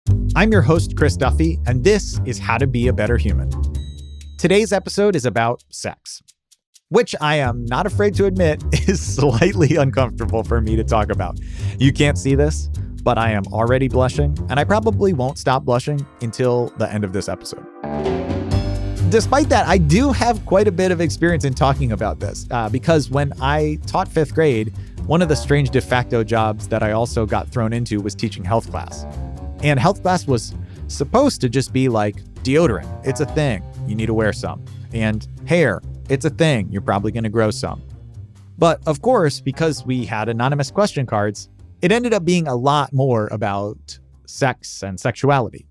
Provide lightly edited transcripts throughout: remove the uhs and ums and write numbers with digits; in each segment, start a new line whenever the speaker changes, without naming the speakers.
I'm your host, Chris Duffy, and this is How to Be a Better Human. Today's episode is about sex, which I am not afraid to admit is slightly uncomfortable for me to talk about. You can't see this, but I am already blushing, and I probably won't stop blushing until the end of this episode. Despite that, I do have quite a bit of experience in talking about this because when I taught fifth grade, one of the strange de facto jobs that I also got thrown into was teaching health class. And health class was supposed to just be like deodorant. It's a thing. You need to wear some. And hair. It's a thing. You're probably going to grow some. But of course, because we had anonymous question cards, it ended up being a lot more about sex and sexuality.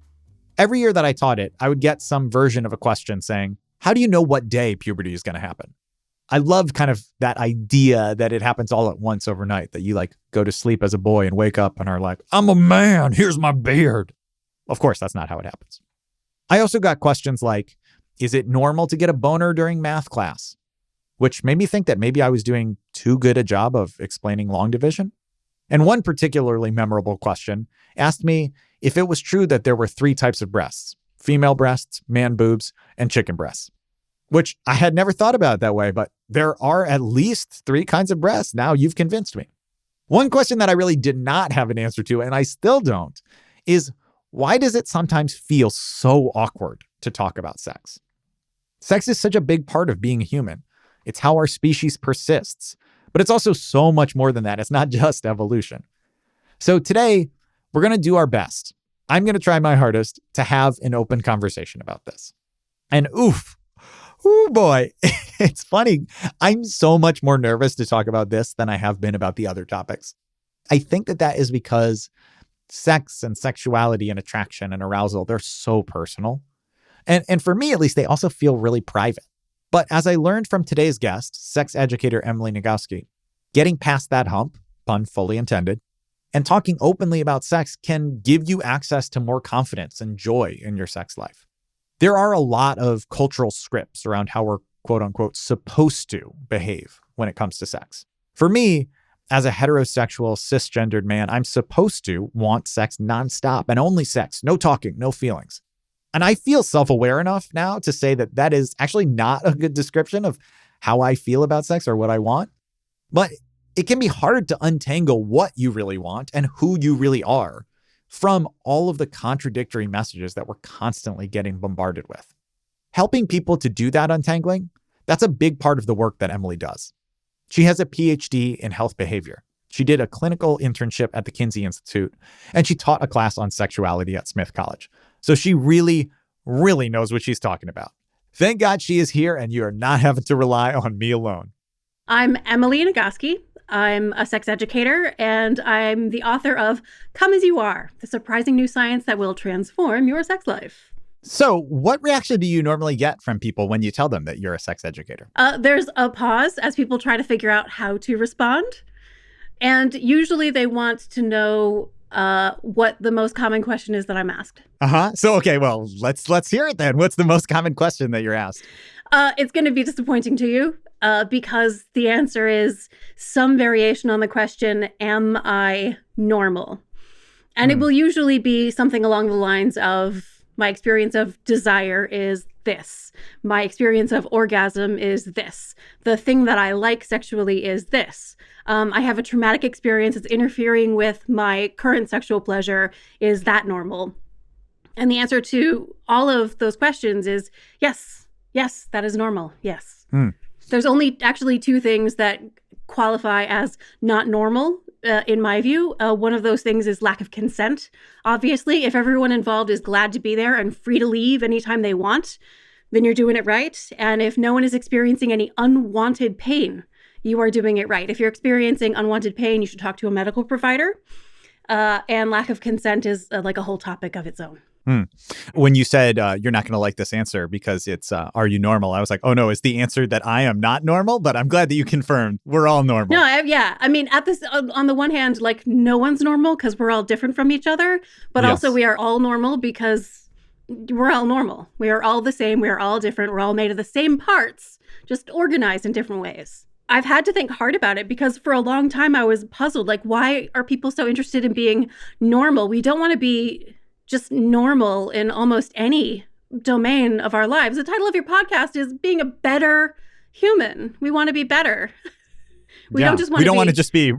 Every year that I taught it, I would get some version of a question saying, how do you know what day puberty is going to happen? I loved kind of that idea that it happens all at once overnight, that you like go to sleep as a boy and wake up and are like, I'm a man, here's my beard. Of course, that's not how it happens. I also got questions like, is it normal to get a boner during math class? Which made me think that maybe I was doing too good a job of explaining long division. And one particularly memorable question asked me if it was true that there were 3 types of breasts: female breasts, man boobs, and chicken breasts. Which I had never thought about it that way, but there are at least 3 kinds of breasts. Now you've convinced me. One question that I really did not have an answer to, and I still don't, is why does it sometimes feel so awkward to talk about sex? Sex is such a big part of being a human. It's how our species persists, but it's also so much more than that. It's not just evolution. So today, we're going to do our best. I'm going to try my hardest to have an open conversation about this. And oh boy, it's funny. I'm so much more nervous to talk about this than I have been about the other topics. I think that is because sex and sexuality and attraction and arousal, they're so personal. And for me, at least, they also feel really private. But as I learned from today's guest, sex educator Emily Nagoski, getting past that hump, pun fully intended, and talking openly about sex can give you access to more confidence and joy in your sex life. There are a lot of cultural scripts around how we're, quote unquote, supposed to behave when it comes to sex. For me, as a heterosexual, cisgendered man, I'm supposed to want sex nonstop and only sex, no talking, no feelings. And I feel self-aware enough now to say that is actually not a good description of how I feel about sex or what I want. But it can be hard to untangle what you really want and who you really are from all of the contradictory messages that we're constantly getting bombarded with. Helping people to do that untangling, that's a big part of the work that Emily does. She has a Ph.D. in health behavior. She did a clinical internship at the Kinsey Institute, and she taught a class on sexuality at Smith College. So she really, really knows what she's talking about. Thank God she is here, and you are not having to rely on me alone.
I'm Emily Nagoski. I'm a sex educator, and I'm the author of Come As You Are, the surprising new science that will transform your sex life.
So what reaction do you normally get from people when you tell them that you're a sex educator?
There's a pause as people try to figure out how to respond. And usually they want to know what the most common question is that I'm asked.
So, okay, well, let's hear it then. What's the most common question that you're asked?
It's going to be disappointing to you because the answer is some variation on the question, am I normal? And it will usually be something along the lines of, my experience of desire is this. My experience of orgasm is this. The thing that I like sexually is this. I have a traumatic experience that's interfering with my current sexual pleasure. Is that normal? And the answer to all of those questions is yes. Yes, that is normal. Yes. There's only actually 2 things that qualify as not normal, in my view. One of those things is lack of consent. Obviously, if everyone involved is glad to be there and free to leave anytime they want, then you're doing it right. And if no one is experiencing any unwanted pain, you are doing it right. If you're experiencing unwanted pain, you should talk to a medical provider. And lack of consent is like a whole topic of its own.
When you said you're not going to like this answer because it's are you normal? I was like, oh no, is the answer that I am not normal? But I'm glad that you confirmed we're all normal.
No, yeah. I mean, at this on the one hand, like no one's normal because we're all different from each other. But also we are all normal because we're all normal. We are all the same. We are all different. We're all made of the same parts, just organized in different ways. I've had to think hard about it because for a long time I was puzzled. Like, why are people so interested in being normal? We don't want to be just normal in almost any domain of our lives. The title of your podcast is Being a Better Human. We want to be better. We don't
want to just be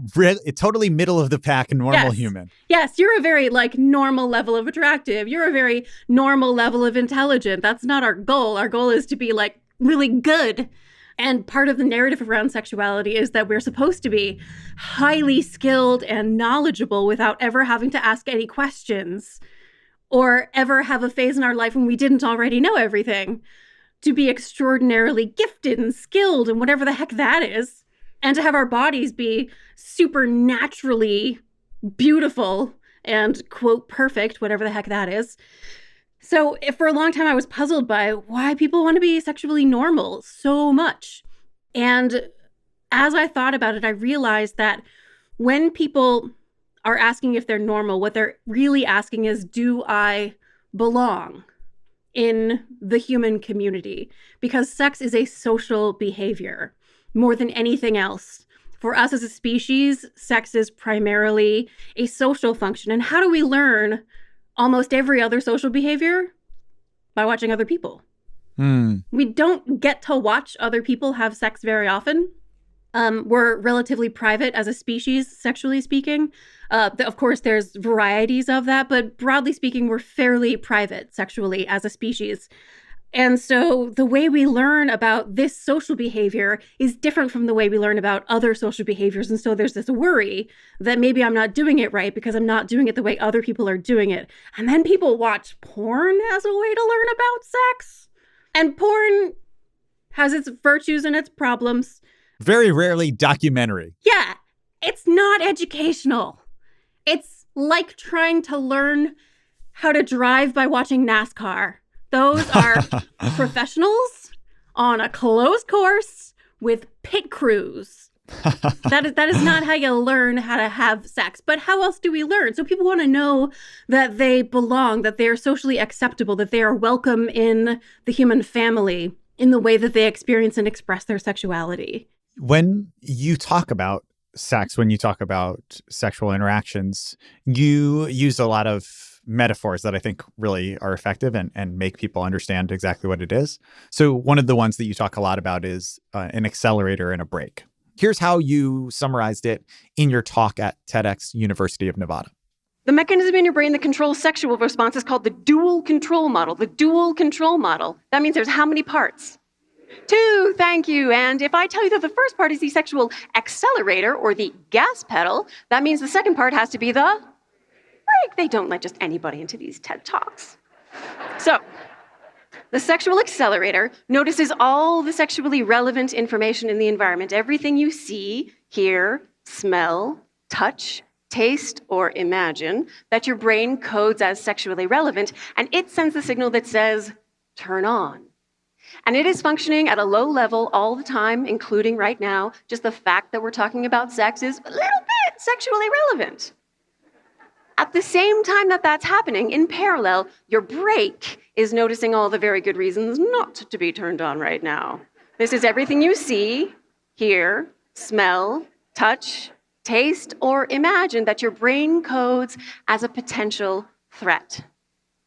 totally middle of the pack normal human.
Yes, you're a very normal level of attractive. You're a very normal level of intelligent. That's not our goal. Our goal is to be really good. And part of the narrative around sexuality is that we're supposed to be highly skilled and knowledgeable without ever having to ask any questions or ever have a phase in our life when we didn't already know everything. To be extraordinarily gifted and skilled and whatever the heck that is. And to have our bodies be supernaturally beautiful and, quote, perfect, whatever the heck that is. So for a long time, I was puzzled by why people want to be sexually normal so much. And as I thought about it, I realized that when people are asking if they're normal, what they're really asking is, do I belong in the human community? Because sex is a social behavior. More than anything else. For us as a species, sex is primarily a social function. And how do we learn almost every other social behavior? By watching other people. We don't get to watch other people have sex very often. We're relatively private as a species, sexually speaking. Of course, there's varieties of that, but broadly speaking, we're fairly private sexually as a species. And so the way we learn about this social behavior is different from the way we learn about other social behaviors. And so there's this worry that maybe I'm not doing it right because I'm not doing it the way other people are doing it. And then people watch porn as a way to learn about sex. And porn has its virtues and its problems.
Very rarely documentary.
Yeah, it's not educational. It's like trying to learn how to drive by watching NASCAR. Those are professionals on a closed course with pit crews. That is not how you learn how to have sex. But how else do we learn? So people want to know that they belong, that they are socially acceptable, that they are welcome in the human family in the way that they experience and express their sexuality.
When you talk about sex, when you talk about sexual interactions, you use a lot of metaphors that I think really are effective and make people understand exactly what it is. So one of the ones that you talk a lot about is an accelerator and a brake. Here's how you summarized it in your talk at TEDx University of Nevada.
The mechanism in your brain that controls sexual response is called the dual control model. The dual control model. That means there's how many parts? 2, thank you. And if I tell you that the first part is the sexual accelerator or the gas pedal, that means the second part has to be the brake. They don't let just anybody into these TED Talks. So, the sexual accelerator notices all the sexually relevant information in the environment, everything you see, hear, smell, touch, taste, or imagine, that your brain codes as sexually relevant, and it sends the signal that says, turn on. And it is functioning at a low level all the time, including right now. Just the fact that we're talking about sex is a little bit sexually relevant. At the same time that that's happening, in parallel, your brake is noticing all the very good reasons not to be turned on right now. This is everything you see, hear, smell, touch, taste, or imagine that your brain codes as a potential threat.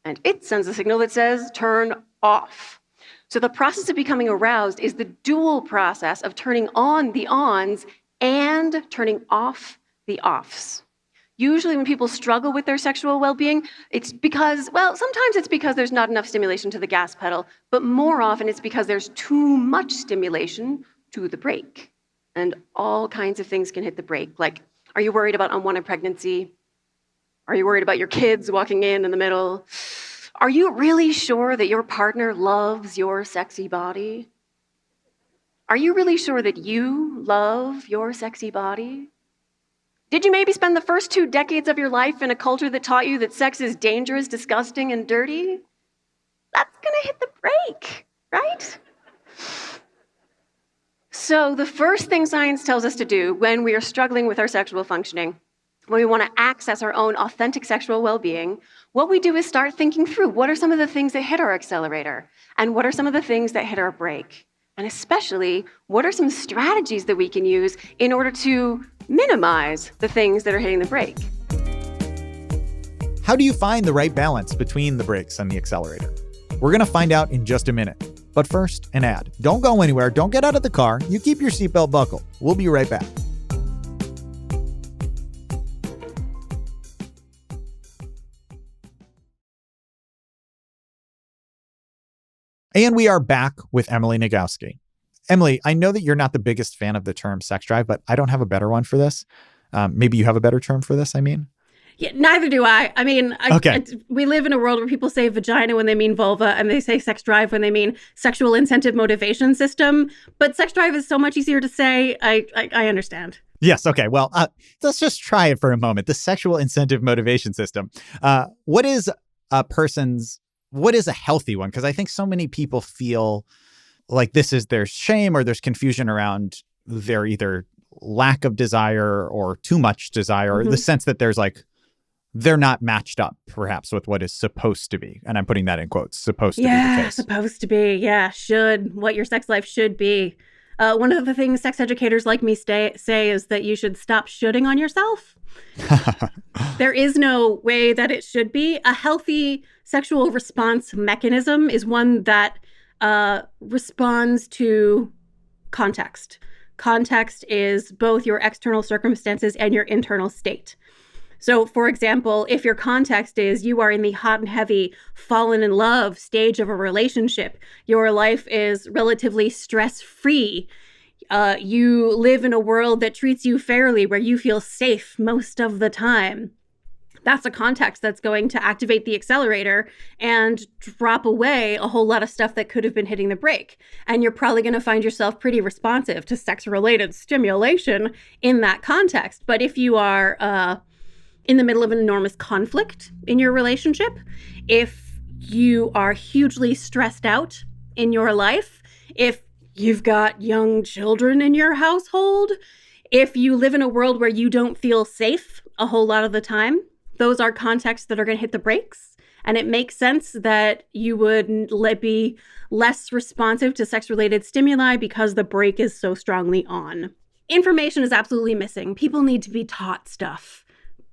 And it sends a signal that says, turn off. So the process of becoming aroused is the dual process of turning on the ons and turning off the offs. Usually when people struggle with their sexual well-being, it's because, well, sometimes it's because there's not enough stimulation to the gas pedal, but more often it's because there's too much stimulation to the brake. And all kinds of things can hit the brake. Like, are you worried about unwanted pregnancy? Are you worried about your kids walking in the middle? Are you really sure that your partner loves your sexy body? Are you really sure that you love your sexy body? Did you maybe spend the first 2 decades of your life in a culture that taught you that sex is dangerous, disgusting, and dirty? That's gonna hit the brake, right? So the first thing science tells us to do when we are struggling with our sexual functioning, when we want to access our own authentic sexual well-being, what we do is start thinking through what are some of the things that hit our accelerator and what are some of the things that hit our brake? And especially, what are some strategies that we can use in order to minimize the things that are hitting the brake?
How do you find the right balance between the brakes and the accelerator? We're going to find out in just a minute. But first, an ad. Don't go anywhere. Don't get out of the car. You keep your seatbelt buckled. We'll be right back. And we are back with Emily Nagoski. Emily, I know that you're not the biggest fan of the term sex drive, but I don't have a better one for this. Maybe you have a better term for this, I mean?
Yeah, neither do I. I mean,
Okay.
We live in a world where people say vagina when they mean vulva, and they say sex drive when they mean sexual incentive motivation system. But sex drive is so much easier to say. I understand.
Yes. Okay. Well, let's just try it for a moment. The sexual incentive motivation system. What is a healthy one? Because I think so many people feel like there's shame or there's confusion around their either lack of desire or too much desire, or the sense that they're not matched up perhaps with what is supposed to be. And I'm putting that in quotes, supposed to be the case.
Supposed to be. Yeah, should. What your sex life should be. One of the things sex educators like me say is that you should stop shoulding on yourself. There is no way that it should be. A healthy sexual response mechanism is one that responds to context. Context is both your external circumstances and your internal state. So, for example, if your context is you are in the hot and heavy fallen in love stage of a relationship, your life is relatively stress-free, you live in a world that treats you fairly, where you feel safe most of the time, that's a context that's going to activate the accelerator and drop away a whole lot of stuff that could have been hitting the brake. And you're probably going to find yourself pretty responsive to sex-related stimulation in that context. But if you are in the middle of an enormous conflict in your relationship, if you are hugely stressed out in your life, if you've got young children in your household, if you live in a world where you don't feel safe a whole lot of the time, those are contexts that are going to hit the brakes. And it makes sense that you would be less responsive to sex-related stimuli because the brake is so strongly on. Information is absolutely missing. People need to be taught stuff.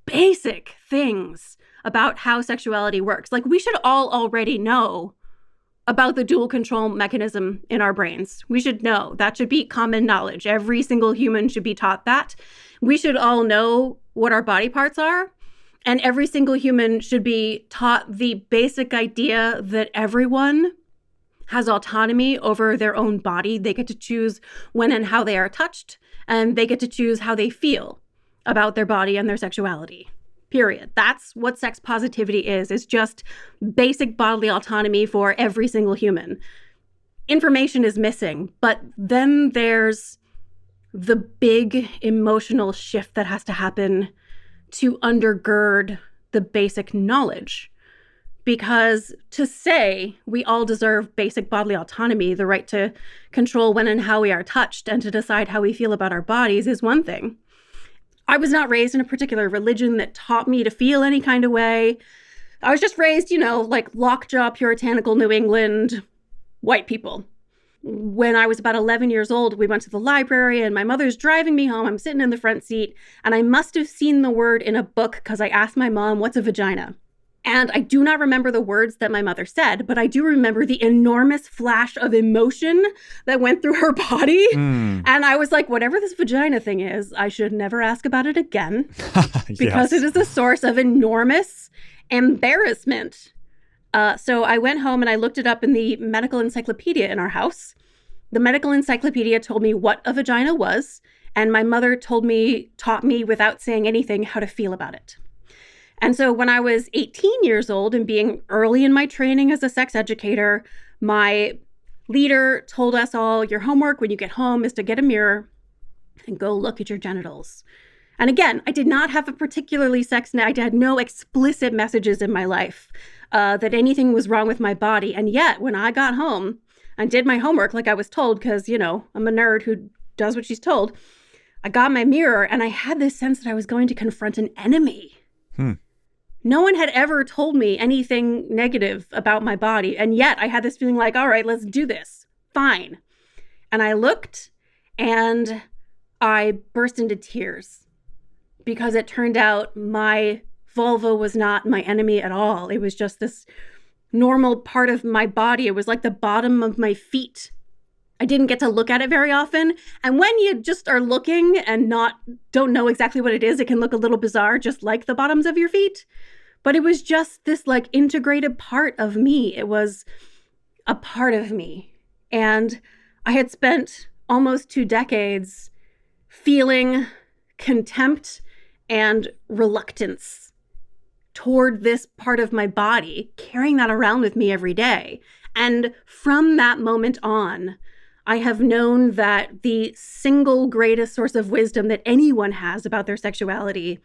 Basic things about how sexuality works. Like, we should all already know about the dual control mechanism in our brains. We should know. That should be common knowledge. Every single human should be taught that. We should all know what our body parts are. And every single human should be taught the basic idea that everyone has autonomy over their own body. They get to choose when and how they are touched, and they get to choose how they feel about their body and their sexuality. Period. That's what sex positivity is. It's just basic bodily autonomy for every single human. Information is missing, but then there's the big emotional shift that has to happen to undergird the basic knowledge. Because to say we all deserve basic bodily autonomy, the right to control when and how we are touched and to decide how we feel about our bodies, is one thing. I was not raised in a particular religion that taught me to feel any kind of way. I was just raised, like lockjaw, puritanical New England white people. When I was about 11 years old, we went to the library and my mother's driving me home. I'm sitting in the front seat and I must have seen the word in a book because I asked my mom, "What's a vagina?" And I do not remember the words that my mother said, but I do remember the enormous flash of emotion that went through her body. And I was like, whatever this vagina thing is, I should never ask about it again because it is a source of enormous embarrassment. So I went home and I looked it up in the medical encyclopedia in our house. The medical encyclopedia told me what a vagina was, and my mother taught me without saying anything how to feel about it. And so when I was 18 years old and being early in my training as a sex educator, my leader told us all, your homework when you get home is to get a mirror and go look at your genitals. And again, I did not have a particularly I had no explicit messages in my life that anything was wrong with my body. And yet when I got home and did my homework like I was told, because, I'm a nerd who does what she's told, I got my mirror and I had this sense that I was going to confront an enemy. No one had ever told me anything negative about my body. And yet I had this feeling like, all right, let's do this. Fine. And I looked and I burst into tears because it turned out my vulva was not my enemy at all. It was just this normal part of my body. It was like the bottom of my feet. I didn't get to look at it very often. And when you just are looking and don't know exactly what it is, it can look a little bizarre, just like the bottoms of your feet. But it was just this like integrated part of me. It was a part of me. And I had spent almost 2 decades feeling contempt and reluctance toward this part of my body, carrying that around with me every day. And from that moment on, I have known that the single greatest source of wisdom that anyone has about their sexuality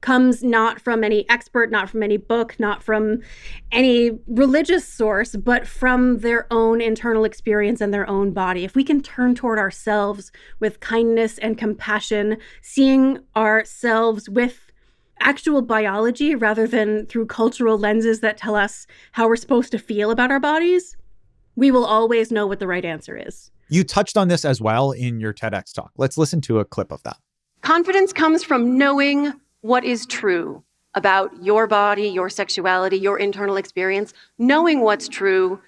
comes not from any expert, not from any book, not from any religious source, but from their own internal experience and their own body. If we can turn toward ourselves with kindness and compassion, seeing ourselves with actual biology rather than through cultural lenses that tell us how we're supposed to feel about our bodies, we will always know what the right answer is.
You touched on this as well in your TEDx talk. Let's listen to a clip of that.
Confidence comes from knowing what is true about your body, your sexuality, your internal experience, knowing what's true,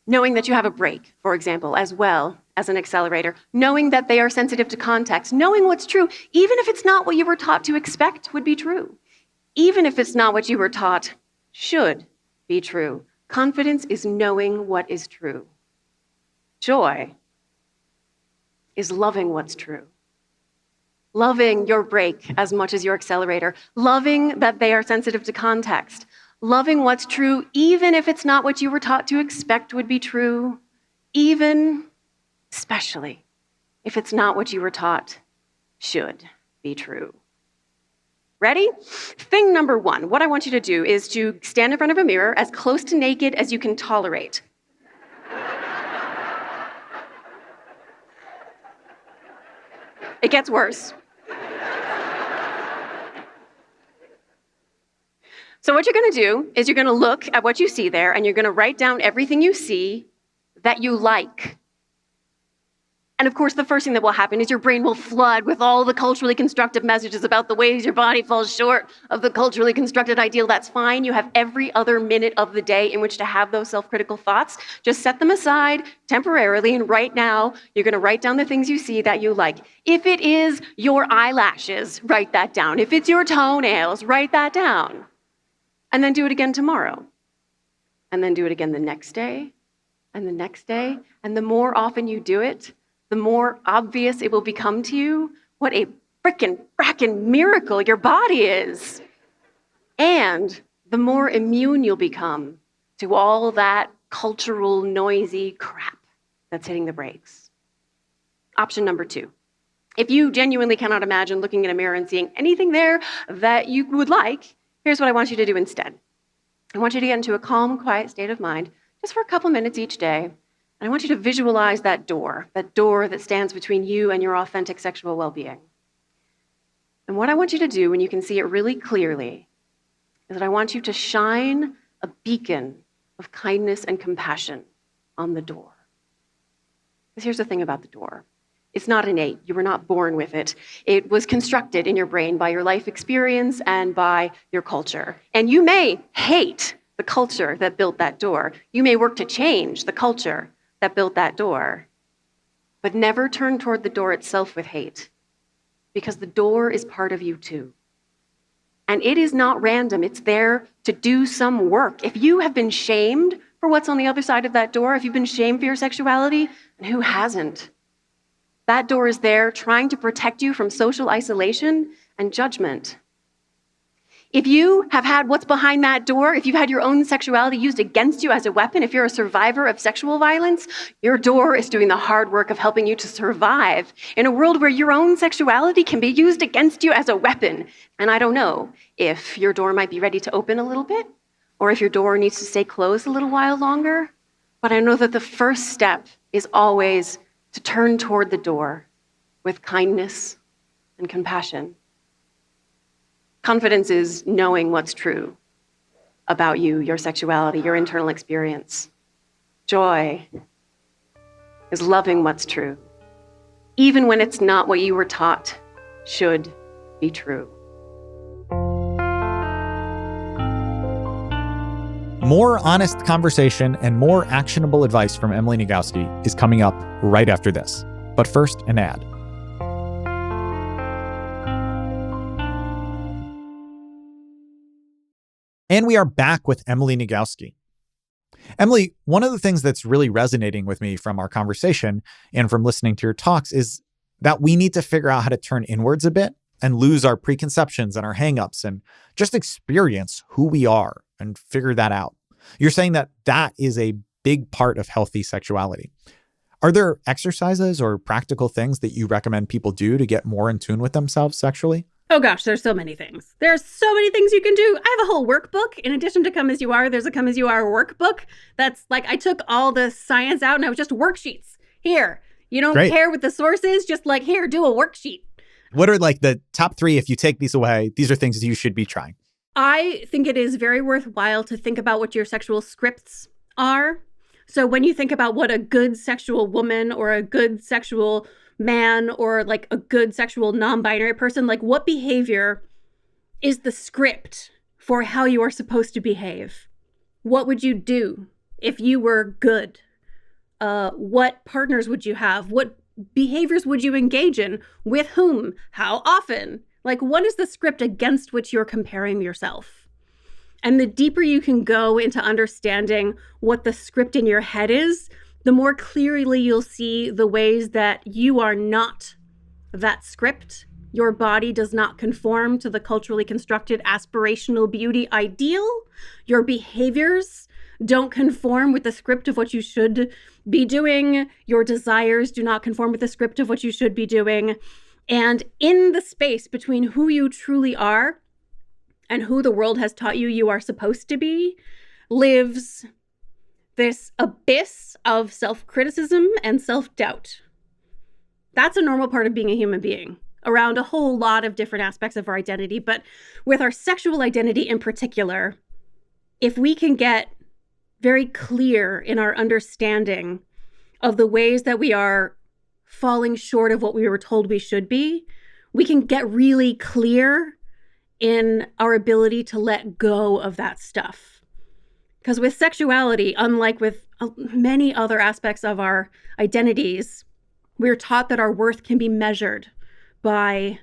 knowing that you have a break, for example, as well as an accelerator, knowing that they are sensitive to context, knowing what's true, even if it's not what you were taught to expect would be true, even if it's not what you were taught should be true. Confidence is knowing what is true. Joy is loving what's true. Loving your break as much as your accelerator, loving that they are sensitive to context, loving what's true, even if it's not what you were taught to expect would be true, especially if it's not what you were taught should be true. Ready? Thing number 1, what I want you to do is to stand in front of a mirror as close to naked as you can tolerate. It gets worse. So what you're going to do is you're going to look at what you see there and you're going to write down everything you see that you like. And of course, the first thing that will happen is your brain will flood with all the culturally constructed messages about the ways your body falls short of the culturally constructed ideal. That's fine. You have every other minute of the day in which to have those self-critical thoughts. Just set them aside temporarily, and right now, you're going to write down the things you see that you like. If it is your eyelashes, write that down. If it's your toenails, write that down. And then do it again tomorrow. And then do it again the next day, and the next day. And the more often you do it, the more obvious it will become to you what a frackin' miracle your body is. And the more immune you'll become to all that cultural, noisy crap that's hitting the brakes. Option number 2. If you genuinely cannot imagine looking in a mirror and seeing anything there that you would like, here's what I want you to do instead. I want you to get into a calm, quiet state of mind just for a couple minutes each day. And I want you to visualize that door that stands between you and your authentic sexual well-being. And what I want you to do when you can see it really clearly is that I want you to shine a beacon of kindness and compassion on the door. Because here's the thing about the door. It's not innate. You were not born with it. It was constructed in your brain by your life experience and by your culture. And you may hate the culture that built that door. You may work to change the culture that built that door, but never turn toward the door itself with hate, because the door is part of you too. And it is not random. It's there to do some work. If you have been shamed for what's on the other side of that door, if you've been shamed for your sexuality, and who hasn't? That door is there trying to protect you from social isolation and judgment. If you have had what's behind that door, if you've had your own sexuality used against you as a weapon, if you're a survivor of sexual violence, your door is doing the hard work of helping you to survive in a world where your own sexuality can be used against you as a weapon. And I don't know if your door might be ready to open a little bit, or if your door needs to stay closed a little while longer, but I know that the first step is always to turn toward the door with kindness and compassion. Confidence is knowing what's true about you, your sexuality, your internal experience. Joy is loving what's true, even when it's not what you were taught should be true.
More honest conversation and more actionable advice from Emily Nagoski is coming up right after this. But first, an ad. And we are back with Emily Nagoski. Emily, one of the things that's really resonating with me from our conversation and from listening to your talks is that we need to figure out how to turn inwards a bit and lose our preconceptions and our hangups and just experience who we are and figure that out. You're saying that that is a big part of healthy sexuality. Are there exercises or practical things that you recommend people do to get more in tune with themselves sexually?
Oh gosh, there's so many things. There's so many things you can do. I have a whole workbook. In addition to Come As You Are, there's a Come As You Are workbook. That's like, I took all the science out and I was just worksheets. Here, you don't care what the source is, just like, here, do a worksheet.
What are like the top 3, if you take these away, these are things that you should be trying?
I think it is very worthwhile to think about what your sexual scripts are. So when you think about what a good sexual woman or a good sexual man or like a good sexual non-binary person, like what behavior is the script for how you are supposed to behave? What would you do if you were good? What partners would you have? What behaviors would you engage in? With whom? How often? Like, what is the script against which you're comparing yourself? And the deeper you can go into understanding what the script in your head is, the more clearly you'll see the ways that you are not that script. Your body does not conform to the culturally constructed aspirational beauty ideal. Your behaviors don't conform with the script of what you should be doing. Your desires do not conform with the script of what you should be doing. And in the space between who you truly are and who the world has taught you you are supposed to be lives this abyss of self-criticism and self-doubt. That's a normal part of being a human being around a whole lot of different aspects of our identity. But with our sexual identity in particular, if we can get very clear in our understanding of the ways that we are falling short of what we were told we should be, we can get really clear in our ability to let go of that stuff. Because with sexuality, unlike with many other aspects of our identities, we're taught that our worth can be measured by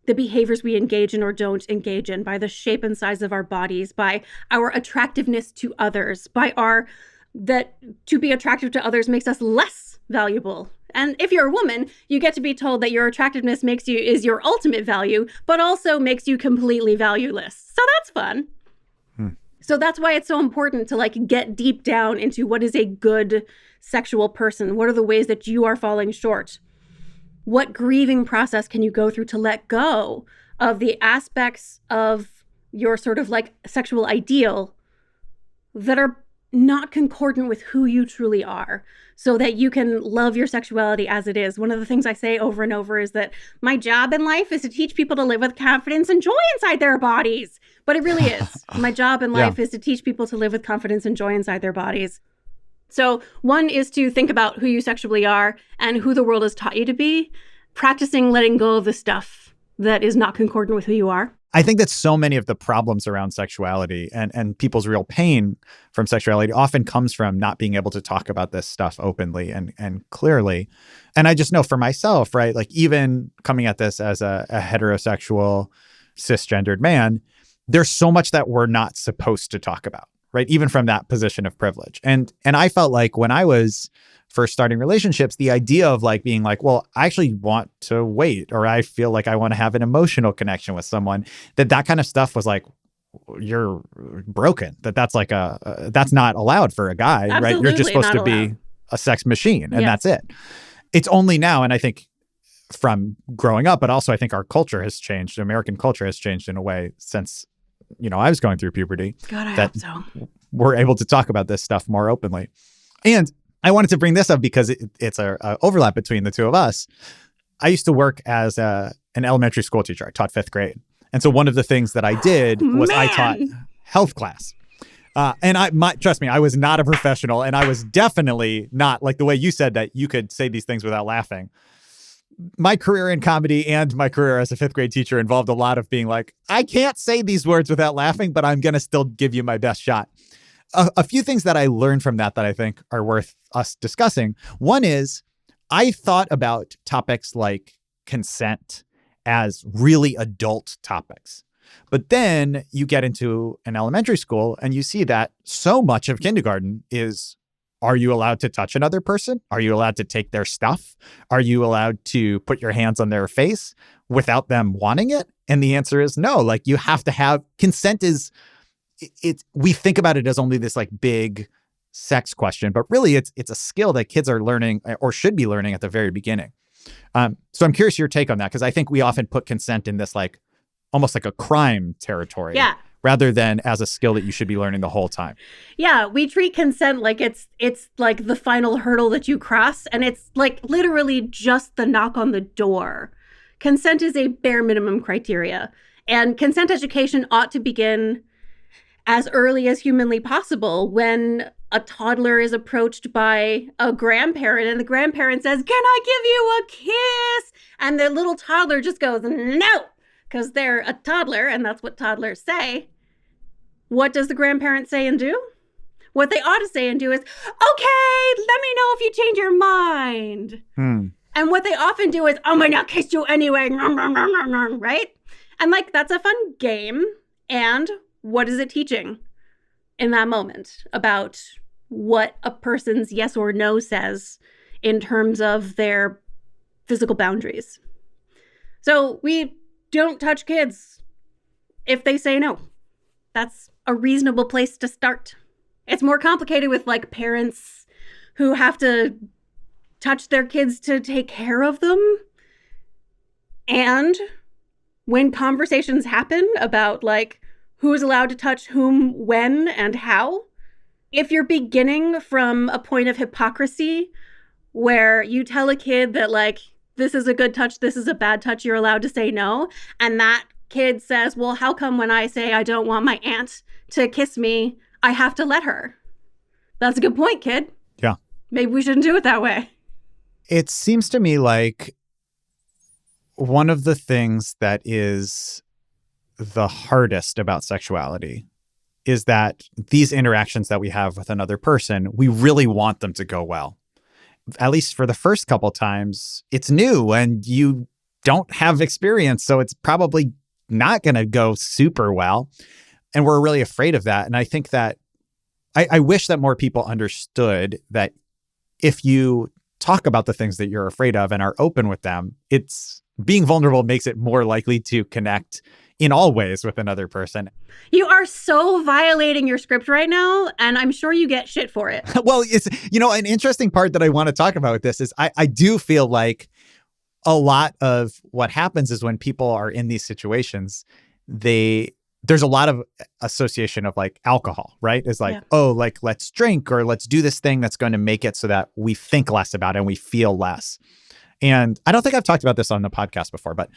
the behaviors we engage in or don't engage in, by the shape and size of our bodies, by our attractiveness to others, that to be attractive to others makes us less valuable. And if you're a woman, you get to be told that your attractiveness is your ultimate value, but also makes you completely valueless. So that's fun. So that's why it's so important to like get deep down into what is a good sexual person. What are the ways that you are falling short? What grieving process can you go through to let go of the aspects of your sort of like sexual ideal that are not concordant with who you truly are, so that you can love your sexuality as it is. One of the things I say over and over is that my job in life is to teach people to live with confidence and joy inside their bodies. But it really is. My job in life is to teach people to live with confidence and joy inside their bodies. So one is to think about who you sexually are and who the world has taught you to be, practicing letting go of the stuff that is not concordant with who you are.
I think that so many of the problems around sexuality and people's real pain from sexuality often comes from not being able to talk about this stuff openly and clearly. And I just know for myself, right, like even coming at this as a heterosexual, cisgendered man, there's so much that we're not supposed to talk about, right? Even from that position of privilege. And I felt like when I was first starting relationships, the idea of like being like, well, I actually want to wait, or I feel like I want to have an emotional connection with someone, that kind of stuff was like, you're broken, that's like that's not allowed for a guy.
Absolutely,
right? You're just supposed to be a sex machine and that's it. It's only now. And I think from growing up, but also I think our culture has changed. American culture has changed in a way since, I was going through puberty.
God, I
that
hope so. We're
able to talk about this stuff more openly. And I wanted to bring this up because it's a overlap between the two of us. I used to work as an elementary school teacher. I taught 5th grade. And so one of the things that I did was I taught health class. And trust me, I was not a professional, and I was definitely not like the way you said that you could say these things without laughing. My career in comedy and my career as a 5th grade teacher involved a lot of being like, I can't say these words without laughing, but I'm going to still give you my best shot. a few things that I learned from that I think are worth us discussing. One is I thought about topics like consent as really adult topics. But then you get into an elementary school and you see that so much of kindergarten is, are you allowed to touch another person? Are you allowed to take their stuff? Are you allowed to put your hands on their face without them wanting it? And the answer is no. Like, you have to have consent. We think about it as only this like big sex question, but really it's a skill that kids are learning or should be learning at the very beginning. So I'm curious your take on that, because I think we often put consent in this like almost like a crime territory, rather than as a skill that you should be learning the whole time.
Yeah, we treat consent like it's like the final hurdle that you cross, and it's like literally just the knock on the door. Consent is a bare minimum criteria, and consent education ought to begin as early as humanly possible, when a toddler is approached by a grandparent and the grandparent says, "Can I give you a kiss?" And the little toddler just goes, "No," because they're a toddler and that's what toddlers say. What does the grandparent say and do? What they ought to say and do is, "Okay, let me know if you change your mind." And what they often do is, "I'm gonna kiss you anyway," right? And like, that's a fun game. And what is it teaching in that moment about what a person's yes or no says in terms of their physical boundaries? So we don't touch kids if they say no. That's a reasonable place to start. It's more complicated with like parents who have to touch their kids to take care of them. And when conversations happen about like who's allowed to touch whom, when, and how, if you're beginning from a point of hypocrisy where you tell a kid that like, this is a good touch, this is a bad touch, you're allowed to say no, and that kid says, "Well, how come when I say I don't want my aunt to kiss me, I have to let her?" That's a good point, kid.
Yeah.
Maybe we shouldn't do it that way.
It seems to me like one of the things that is the hardest about sexuality is that these interactions that we have with another person, we really want them to go well. At least for the first couple times, it's new and you don't have experience, so it's probably not going to go super well. And we're really afraid of that. And I think that I wish that more people understood that if you talk about the things that you're afraid of and are open with them, it's being vulnerable makes it more likely to connect in all ways with another person.
You are so violating your script right now, and I'm sure you get shit for it.
Well, it's, an interesting part that I want to talk about with this is I do feel like a lot of what happens is when people are in these situations, there's a lot of association of like alcohol, right? It's like, oh, like let's drink or let's do this thing that's going to make it so that we think less about it and we feel less. And I don't think I've talked about this on the podcast before, but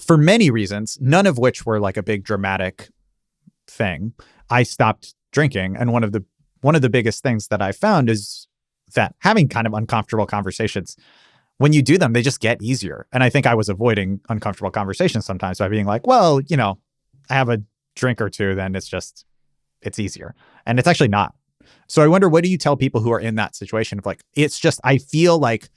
for many reasons, none of which were like a big dramatic thing, I stopped drinking. And one of the biggest things that I found is that having kind of uncomfortable conversations, when you do them, they just get easier. And I think I was avoiding uncomfortable conversations sometimes by being like, well, I have a drink or two, then it's easier. And it's actually not. So I wonder, what do you tell people who are in that situation of like, it's just, I feel like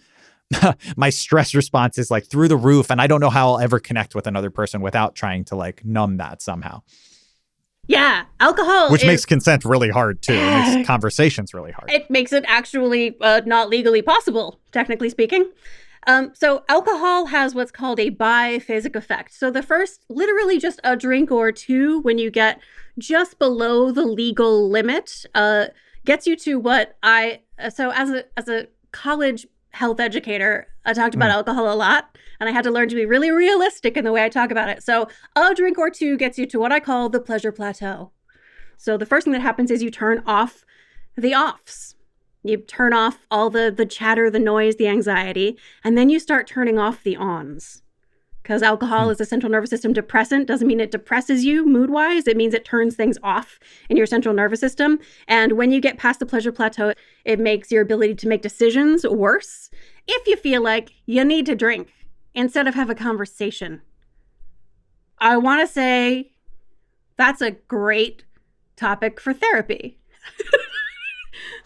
my stress response is like through the roof and I don't know how I'll ever connect with another person without trying to like numb that somehow.
Yeah, alcohol.
Which makes consent really hard too. It makes conversations really hard.
It makes it actually not legally possible, technically speaking. So alcohol has what's called a biphasic effect. So the first, literally just a drink or two when you get just below the legal limit, gets you to what so as a college health educator, I talked about alcohol a lot, and I had to learn to be really realistic in the way I talk about it. So a drink or two gets you to what I call the pleasure plateau. So the first thing that happens is you turn off the offs. You turn off all the chatter, the noise, the anxiety, and then you start turning off the ons. Because alcohol is a central nervous system depressant. Doesn't mean it depresses you mood-wise. It means it turns things off in your central nervous system. And when you get past the pleasure plateau, it makes your ability to make decisions worse if you feel like you need to drink instead of have a conversation. I want to say that's a great topic for therapy.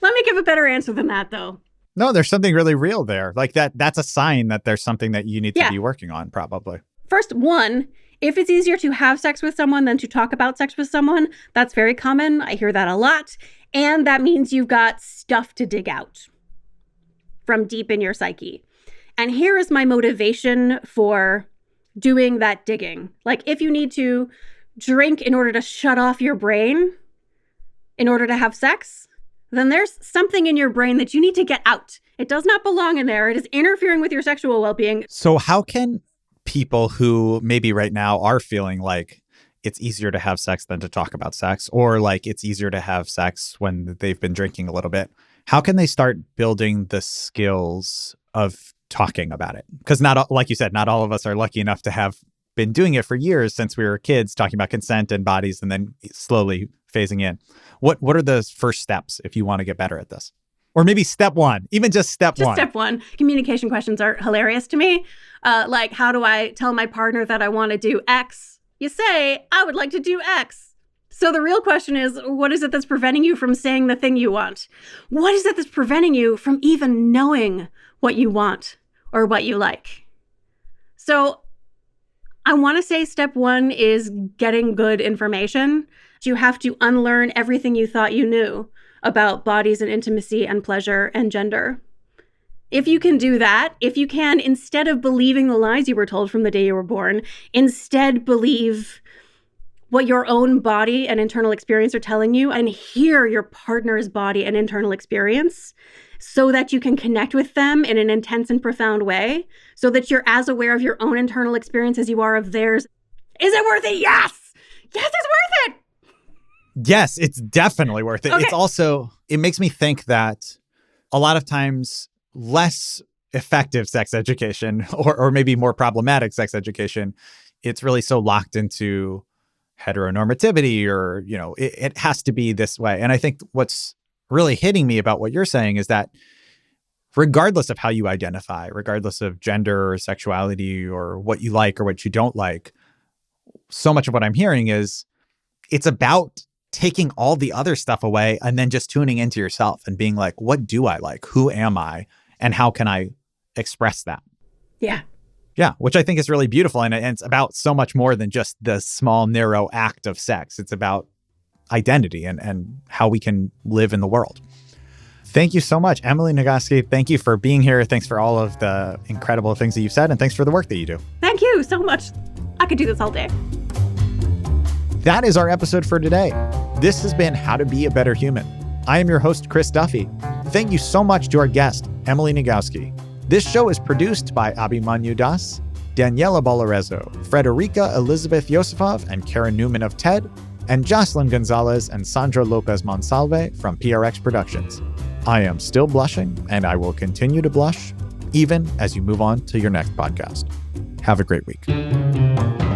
Let me give a better answer than that, though.
No, there's something really real there. Like that's a sign that there's something that you need to be working on, probably.
First, one, if it's easier to have sex with someone than to talk about sex with someone, that's very common. I hear that a lot. And that means you've got stuff to dig out from deep in your psyche. And here is my motivation for doing that digging. Like, if you need to drink in order to shut off your brain in order to have sex, then there's something in your brain that you need to get out. It does not belong in there. It is interfering with your sexual well-being.
So how can people who maybe right now are feeling like it's easier to have sex than to talk about sex, or like it's easier to have sex when they've been drinking a little bit, how can they start building the skills of talking about it? Because like you said, not all of us are lucky enough to have been doing it for years since we were kids, talking about consent and bodies and then slowly phasing in. What are the first steps if you want to get better at this? Or maybe step one, even just step one.
Step one. Communication questions are hilarious to me. Like, how do I tell my partner that I want to do X? You say, I would like to do X. So the real question is, what is it that's preventing you from saying the thing you want? What is it that's preventing you from even knowing what you want or what you like? So I want to say step one is getting good information. You have to unlearn everything you thought you knew about bodies and intimacy and pleasure and gender. If you can do that, if you can, instead of believing the lies you were told from the day you were born, instead believe what your own body and internal experience are telling you and hear your partner's body and internal experience so that you can connect with them in an intense and profound way, so that you're as aware of your own internal experience as you are of theirs. Is it worth it? Yes! Yes, it's worth it!
Yes, it's definitely worth it.
Okay.
It's also, it makes me think that a lot of times less effective sex education or maybe more problematic sex education, it's really so locked into heteronormativity or, it has to be this way. And I think what's really hitting me about what you're saying is that regardless of how you identify, regardless of gender or sexuality or what you like or what you don't like, so much of what I'm hearing is it's about taking all the other stuff away and then just tuning into yourself and being like, what do I like? Who am I? And how can I express that?
Yeah.
Yeah, which I think is really beautiful. And it's about so much more than just the small, narrow act of sex. It's about identity and how we can live in the world. Thank you so much, Emily Nagoski. Thank you for being here. Thanks for all of the incredible things that you've said. And thanks for the work that you do.
Thank you so much. I could do this all day.
That is our episode for today. This has been How to Be a Better Human. I am your host, Chris Duffy. Thank you so much to our guest, Emily Nagoski. This show is produced by Abhimanyu Das, Daniela Balarezo, Frederica Elizabeth Yosifov and Karen Newman of TED, and Jocelyn Gonzalez and Sandra Lopez Monsalve from PRX Productions. I am still blushing, and I will continue to blush, even as you move on to your next podcast. Have a great week.